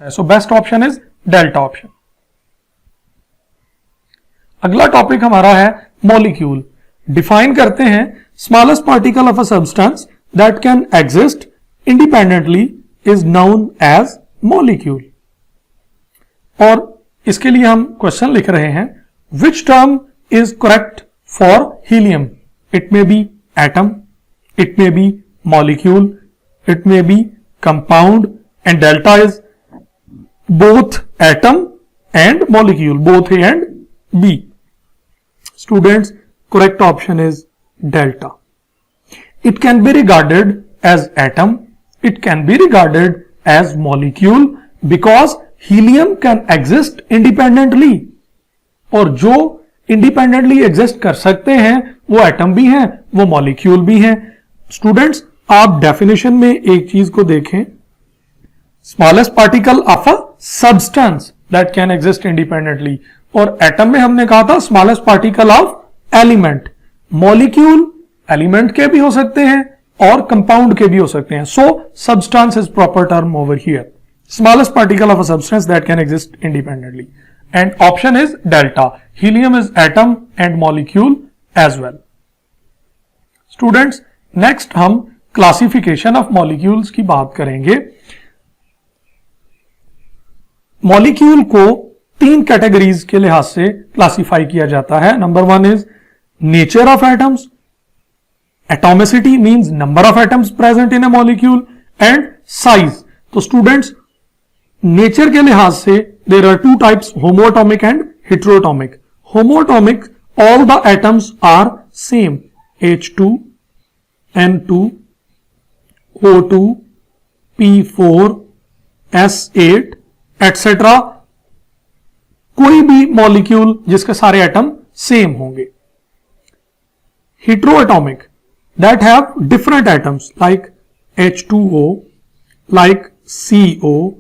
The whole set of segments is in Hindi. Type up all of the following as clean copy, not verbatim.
So best option is delta option. अगला टॉपिक हमारा है मॉलिक्यूल। डिफाइन करते हैं smallest particle of a substance that can exist independently is known as molecule. और इसके लिए हम क्वेश्चन लिख रहे हैं which term is correct for helium. It may be atom, it may be molecule, it may be compound, and delta is both atom and molecule, both A and B. Students, correct option is delta. It can be regarded as atom, it can be regarded as molecule because helium can exist independently. और जो independently exist कर सकते हैं वो atom भी हैं, वो molecule भी हैं। Students, आप definition में एक चीज को देखें, smallest particle of a substance that can exist independently, और एटम में हमने कहा था smallest particle of element. Molecule element के भी हो सकते हैं और कंपाउंड के भी हो सकते हैं। So substance is proper term over here, smallest particle of a substance that can exist independently, and option is delta. Helium is atom and molecule as well. Students, next हम क्लासिफिकेशन ऑफ मॉलिक्यूल्स की बात करेंगे। मॉलिक्यूल को तीन कैटेगरीज के लिहाज से क्लासिफाई किया जाता है। Number one is nature of atoms, atomicity means number of atoms present in a molecule, and size. तो स्टूडेंट्स, नेचर के लिहाज से there are two types, homoatomic and heteroatomic. Homoatomic, all the atoms are same, H2, N2, O2, P4, S8 etcetera, कोई भी मॉलिक्यूल जिसके सारे एटम सेम होंगे। Heteroatomic, that have different atoms like H2O, like CO,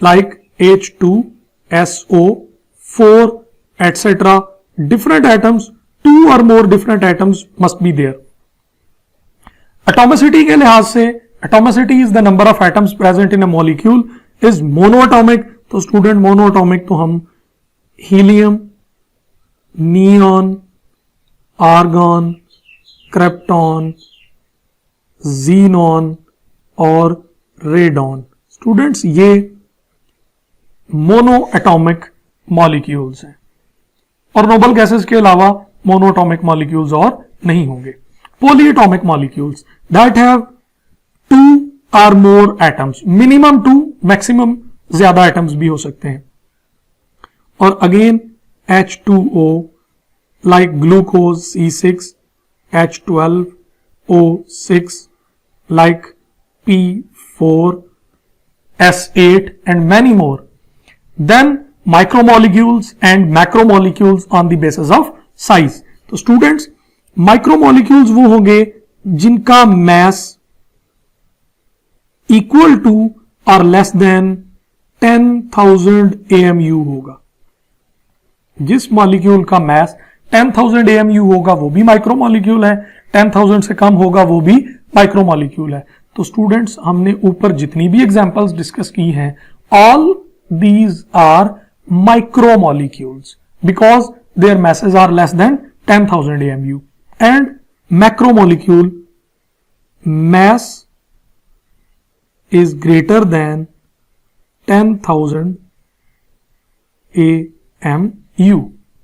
like H2SO, 4 etcetera, different atoms, 2 or more different atoms must be there. Atomicity के लिहाज से, atomicity is the number of atoms present in a molecule, is monoatomic. तो स्टूडेंट, मोनोएटॉमिक तो हम helium, neon, argon, krypton, xenon और रेडॉन। स्टूडेंट्स, ये मोनोएटॉमिक मॉलिक्यूल्स हैं, और नोबल गैसेस के अलावा मोनोएटॉमिक मॉलिक्यूल्स और नहीं होंगे। Polyatomic molecules that have 2 or more atoms, minimum 2, maximum ज्यादा एटम्स भी हो सकते हैं। और again H2O, like glucose C6, H12O6, like P4, S8 and many more. Then micromolecules and macromolecules on the basis of size. तो स्टूडेंट्स, माइक्रोमोलिक्यूल्स वो होंगे जिनका मैस इक्वल टू और लेस देन 10,000 AMU होगा। जिस मॉलिक्यूल का मास 10,000 AMU होगा वो भी माइक्रोमोलिक्यूल है, 10,000 से कम होगा वो भी माइक्रोमोलिक्यूल है। तो स्टूडेंट्स, हमने ऊपर जितनी भी एग्जांपल्स डिस्कस की हैं, all these are micromolecules because their masses are less than 10,000 AMU, and macromolecule mass is greater than 10,000 AMU.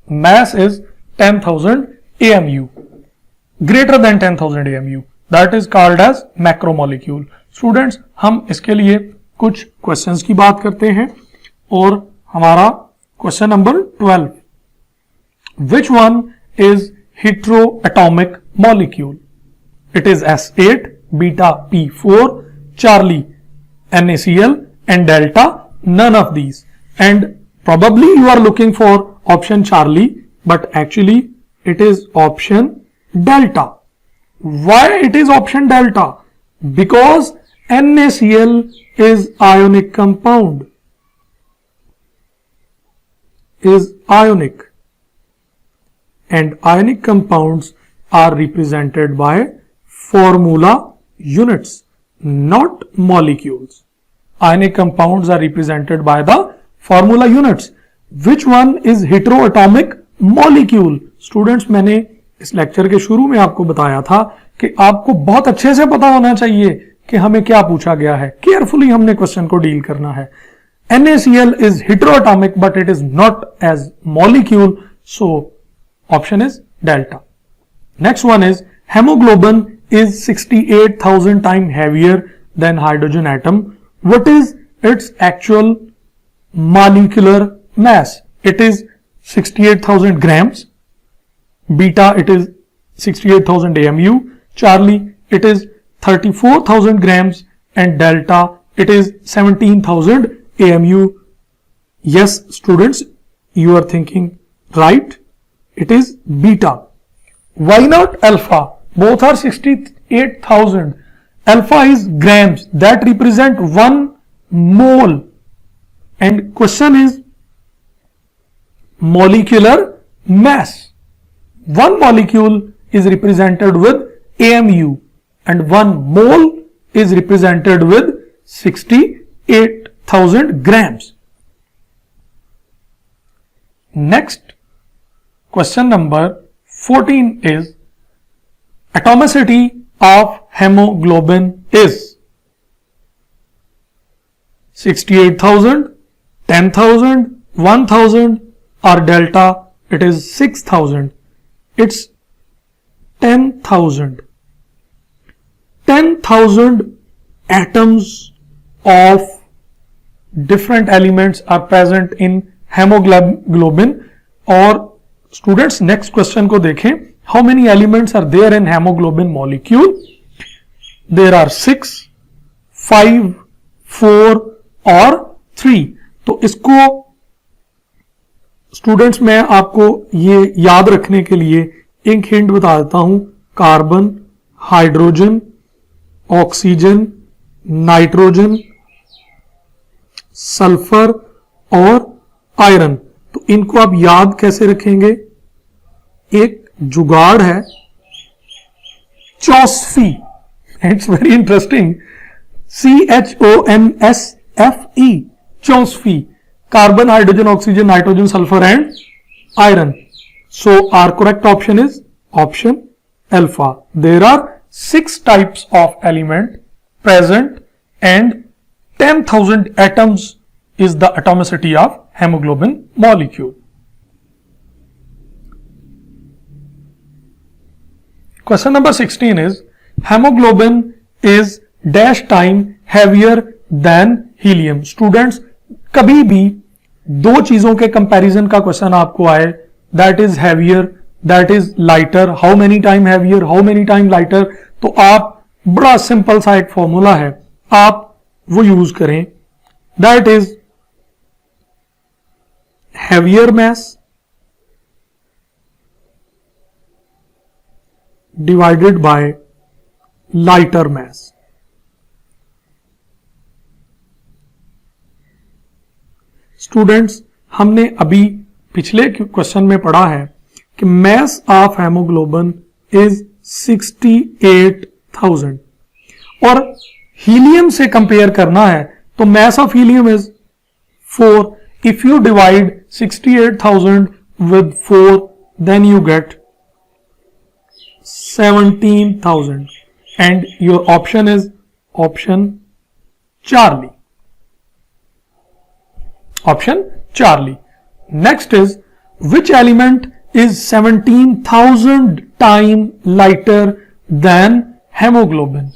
Mass is 10,000 AMU. Greater than 10,000 AMU. That is called as macromolecule. Students, हम इसके लिए कुछ क्वेश्चंस की बात करते हैं, और हमारा question number 12. Which one is heteroatomic molecule? It is S8, beta P4, Charlie NaCl, and delta none of these. And probably you are looking for option Charlie, but actually it is option delta. Why it is option delta? Because NaCl is ionic compound, is ionic, and ionic compounds are represented by formula units, not molecules. ionic compounds are represented by the formula units. Which one is heteroatomic molecule? Students, मैंने इस लेक्चर के शुरू में आपको बताया था कि आपको बहुत अच्छे से पता होना चाहिए कि हमें क्या पूछा गया है, केयरफुली हमने क्वेश्चन को डील करना है. NaCl is heteroatomic but it is not as molecule, so option is delta. Next one is hemoglobin is 68,000 times heavier than hydrogen atom. What is its actual molecular mass? It is 68,000 grams. Beta, it is 68,000 AMU. Charlie, it is 34,000 grams. And delta, it is 17,000 AMU. Yes, students, you are thinking right. It is beta. Why not alpha? Both are 68,000. Alpha is grams, that represent 1 mole. And question is molecular mass. One molecule is represented with AMU and 1 mole is represented with 68,000 grams. Next, question number 14 is atomicity of hemoglobin is 68,000, 10,000, 1,000 or delta, it is 6,000. It's 10,000. 10,000 atoms of different elements are present in hemoglobin. और students, next question को देखें. How many elements are there in hemoglobin molecule? There are 6, 5, 4 और 3. तो इसको स्टूडेंट्स मैं आपको ये याद रखने के लिए एक हिंट बता देता हूं. Carbon, hydrogen, oxygen, nitrogen, sulphur और आयरन. तो इनको आप याद कैसे रखेंगे? एक जुगाड़ है चॉसफी. It's very interesting. CHONSFE, चॉसफी. Carbon, hydrogen, oxygen, nitrogen, sulfur and iron. So our correct option is option alpha. There are 6 types of element present and 10,000 atoms is the atomicity of hemoglobin molecule. Question number 16 is hemoglobin is dash time heavier than helium. Students, कभी भी दो चीजों के कंपैरिजन का क्वेश्चन आपको आए, that is heavier, that is lighter, how many time heavier, how many time lighter, तो आप बड़ा सिंपल सा एक फॉर्मूला है, आप वो यूज करें. That is heavier mass divided by lighter mass. Students, हमने अभी पिछले क्वेश्चन में पढ़ा है कि मैस ऑफ हेमोग्लोबिन इज 68,000 और हीलियम से कंपेयर करना है तो mass of helium is 4. If you divide 68,000 with 4 then you get 17,000 and your option is option Charlie. Option Charlie. Next is which element is 17,000 times lighter than hemoglobin?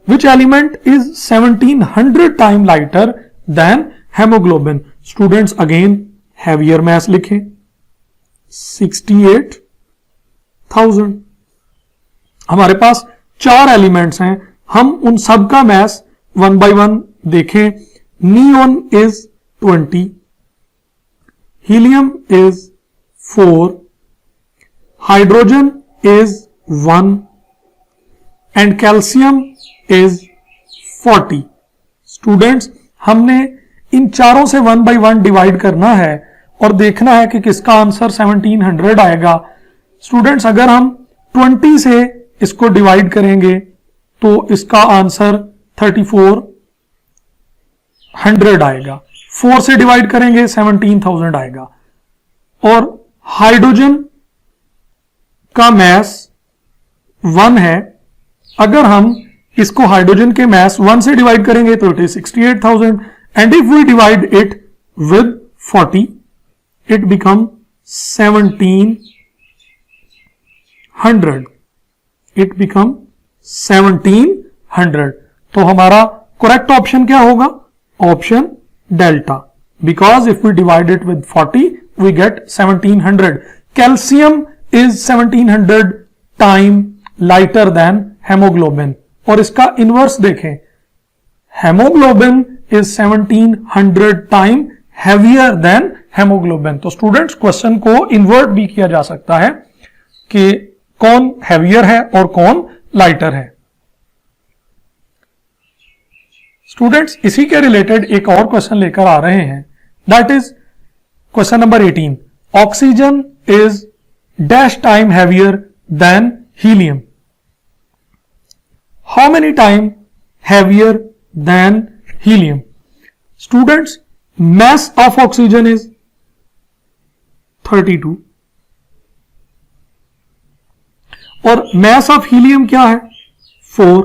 Which element is 1700 times lighter than hemoglobin? Students, again heavier mass लिखें 68,000. हमारे पास 4 एलिमेंट्स हैं, हम उन सब का मैस 1 by 1 देखें. Neon is 20, helium is 4, hydrogen is 1 and calcium is 40. Students, हमने इन चारों से 1 by 1 डिवाइड करना है और देखना है कि किसका आंसर 1700 आएगा. स्टूडेंट्स, अगर हम 20 से इसको डिवाइड करेंगे तो इसका आंसर 3400 आएगा, 4 से डिवाइड करेंगे 17,000 आएगा। और हाइड्रोजन का मास 1 है, अगर हम इसको हाइड्रोजन के मास 1 से डिवाइड करेंगे तो it is 68,000 and if we divide it with 40 it become 1700, it become 1700। तो हमारा करेक्ट ऑप्शन क्या होगा? Option delta, because if we divide it with 40 we get 1700। Calcium is 1700 time lighter than haemoglobin, और इसका इनवर्स देखें, haemoglobin is 1700 time heavier than haemoglobin. तो स्टूडेंट्स क्वेश्चन को इन्वर्ट भी किया जा सकता है कि कौन हैवियर है और कौन लाइटर है। स्टूडेंट्स इसी के रिलेटेड एक और क्वेश्चन लेकर आ रहे हैं, that is question number 18। Oxygen is dash time heavier then helium. How many time heavier than helium? Students, mass of oxygen is 32 और mass of helium क्या है? 4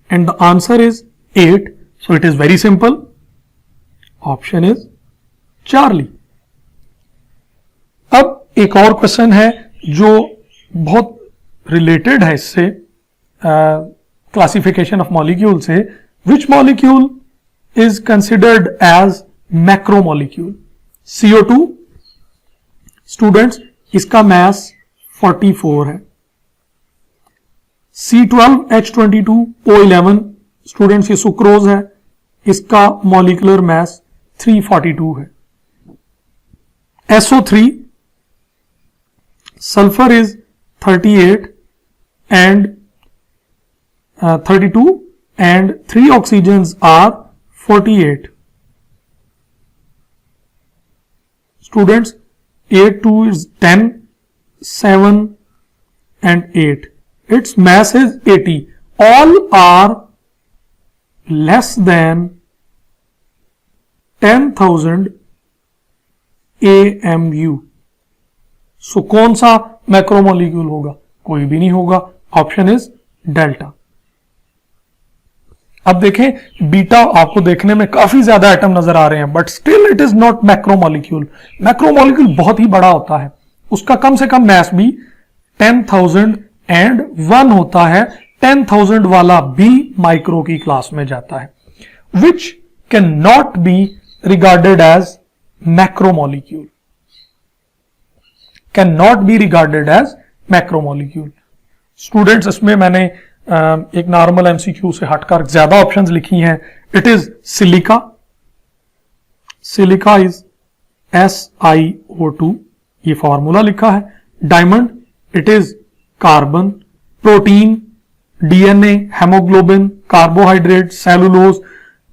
and the answer is 8. So it is very simple. Option is Charlie. अब एक और क्वेश्चन है जो बहुत रिलेटेड है इससे, क्लासिफिकेशन ऑफ मॉलिक्यूल से। Which molecule is considered as macromolecule? CO2 students इसका मास 44 है। C12H22O11 स्टूडेंट्स ये सुक्रोज है, इसका मॉलिक्यूलर मास 342 है। SO3 sulphur is 38 and 32 and 3 oxygens are 48. Students 8 2 is 10, 7 and 8. Its mass is 80. All are less than 10,000 AMU. So कौन सा मैक्रोमोलिक्यूल होगा? कोई भी नहीं होगा, ऑप्शन इज डेल्टा। अब देखें बीटा आपको देखने में काफी ज्यादा एटम नजर आ रहे हैं, but still it is not macromolecule. Macromolecule बहुत ही बड़ा होता है, उसका कम से कम मास भी 10,001 होता है। 10,000 वाला भी माइक्रो की क्लास में जाता है, which can not be regarded as macromolecule, can not be regarded as macromolecule. Students इसमें मैंने एक नॉर्मल एमसीक्यू से हटकर ज्यादा ऑप्शंस लिखी हैं। It is silica, silica is SiO2, ये फॉर्मूला लिखा है। Diamond it is carbon. Protein DNA, haemoglobin, carbohydrate, cellulose,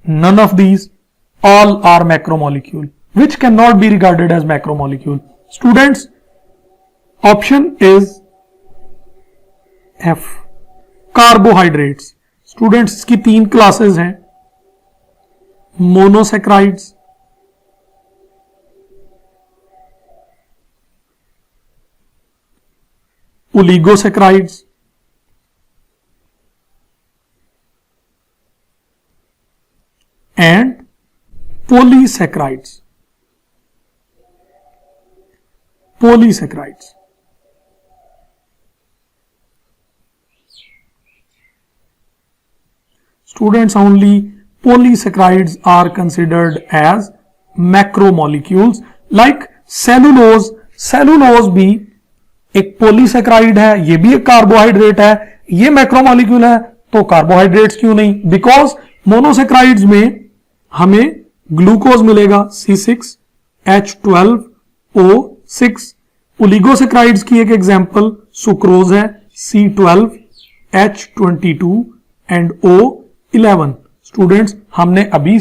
none of these all are macromolecule which cannot be regarded as macromolecule. Students, option is F, carbohydrates. Students इसकी 3 क्लासेस हैं, monosaccharides, oligosaccharides and polysaccharides. Polysaccharides students, only polysaccharides are considered as macromolecules like cellulose. cellulose भी एक पोलीसेक्राइड है, ये भी एक कार्बोहाइड्रेट है, ये मैक्रोमोलिक्यूल है, तो कार्बोहाइड्रेट्स क्यों नहीं? बिकॉज मोनोसेक्राइड्स में हमें ग्लूकोज मिलेगा C6H12O6। ओलिगोसेक्राइड्स की एक एग्जांपल सुक्रोज है C12H22 एंड O11। स्टूडेंट्स हमने अभी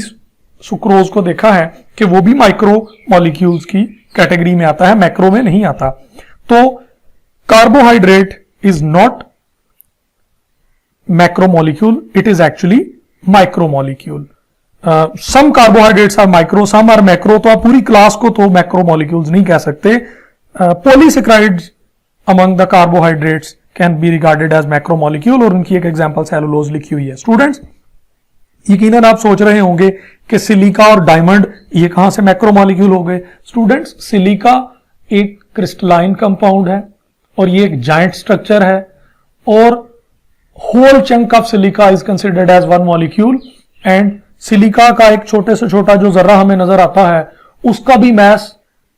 सुक्रोज को देखा है कि वो भी माइक्रो मॉलिक्यूल्स की कैटेगरी में आता है, मैक्रो में नहीं आता। तो carbohydrate is not macro molecule, it is actually macromolecule. Some carbohydrates are micro, some are macro. तो आप पूरी क्लास को तो मैक्रोमोलिक्यूल्स नहीं कह सकते. Polysaccharides among the carbohydrates can be regarded as macromolecule, और उनकी एक एग्जांपल सेलुलोज लिखी हुई है. स्टूडेंट्स, यकीनन आप सोच रहे होंगे कि सिलिका और डायमंड ये कहां से मैक्रोमोलिक्यूल हो गए. स्टूडेंट्स, सिलिका एक क्रिस्टलाइन कंपाउंड है और ये एक जाइंट स्ट्रक्चर है, और whole chunk of silica is considered as one molecule. And silica का एक छोटे से छोटा जो जर्रा हमें नजर आता है उसका भी मैस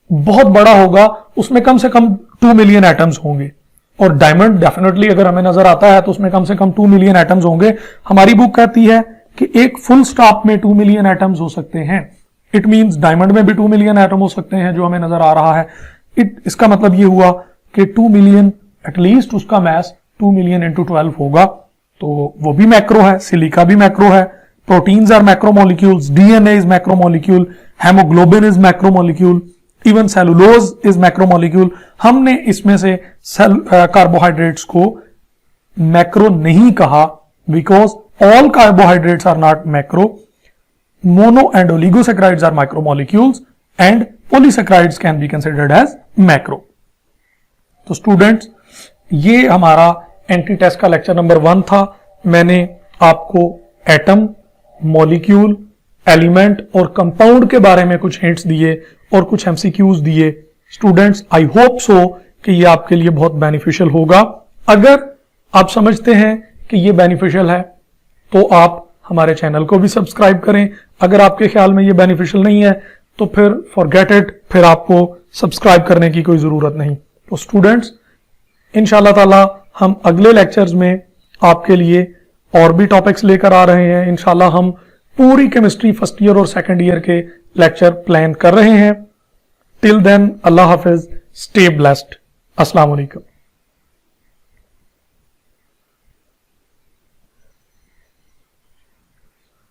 बहुत बड़ा होगा, उसमें कम से कम 2 मिलियन एटम्स होंगे. और डायमंड डेफिनेटली अगर हमें नजर आता है तो उसमें कम से कम 2 मिलियन एटम्स होंगे. हमारी बुक कहती है कि एक फुल स्टॉप में 2 मिलियन एटम्स हो सकते हैं. इट मींस डायमंड में भी 2 मिलियन एटम हो सकते हैं जो हमें नजर आ रहा है. इसका मतलब ये हुआ कि 2 मिलियन एटलीस्ट उसका मैस 2 मिलियन इंटू 12 होगा, तो वो भी मैक्रो है. सिलिका भी मैक्रो है. Proteins are macromolecules, DNA is macromolecule, haemoglobin is macromolecule, even cellulose is macromolecule. हमने इसमें से कार्बोहाइड्रेट्स को मैक्रो नहीं कहा because all carbohydrates are not macro. Mono and oligosaccharides are macromolecules and polysaccharides can be considered as macro. तो स्टूडेंट्स, ये हमारा एंटी टेस्ट का लेक्चर नंबर 1 था. मैंने आपको एटम, मॉलिक्यूल, एलिमेंट और कंपाउंड के बारे में कुछ हिंट्स दिए और कुछ एमसीक्यूज दिए. स्टूडेंट्स, आई होप सो कि ये आपके लिए बहुत बेनिफिशियल होगा. अगर आप समझते हैं कि ये बेनिफिशियल है तो आप हमारे चैनल को भी सब्सक्राइब करें. अगर आपके ख्याल में ये बेनिफिशियल नहीं है तो फिर फॉरगेट इट, फिर आपको सब्सक्राइब करने की कोई जरूरत नहीं. तो स्टूडेंट्स, इंशाल्लाह ताला हम अगले लेक्चर्स में आपके लिए और भी टॉपिक्स लेकर आ रहे हैं. इंशाल्लाह हम पूरी केमिस्ट्री फर्स्ट ईयर और सेकंड ईयर के लेक्चर प्लान कर रहे हैं. टिल देन, अल्लाह हाफिज, स्टे ब्लेस्ड. अस्सलाम वालेकुम.